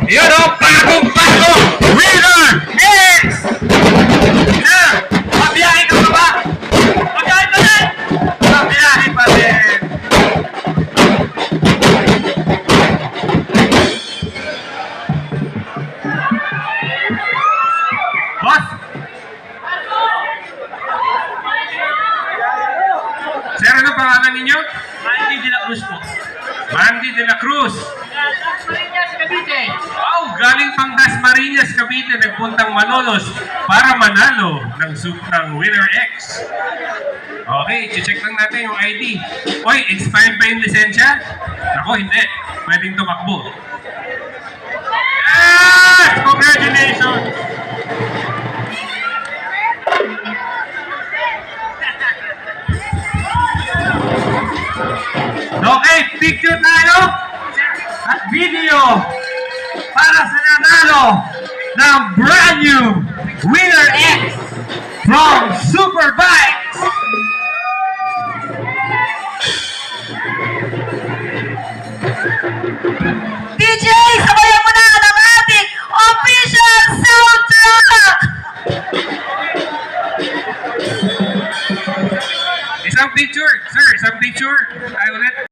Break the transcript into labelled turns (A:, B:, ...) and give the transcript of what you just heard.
A: Yun o, bagong-bago! Winner X! Sir, pabiyahe ka pa ba? Pabiyahe pa rin! Pabiyahe pa rin! Boss! Sir, ano pangalan ninyo?
B: Mandy de la Cruz po.
A: Mandy de la Cruz.
B: Marinas, Cavite.
A: Wow, galing pang Dasmariñas, Cavite, nagpuntang Malolos para manalo ng Winner X. Okay, check lang natin yung ID. Oy, expired pa yung lisensya? Ako, hindi. Pwedeng tumakbo. Yes! Congratulations! Okay, picture tayo at video para sa nanalo ng brand new Winner X from Superbikes.
C: DJ, sabayan mo na ang ating official soundtrack!
A: Isang picture, sir, isang picture. Tayo ulit.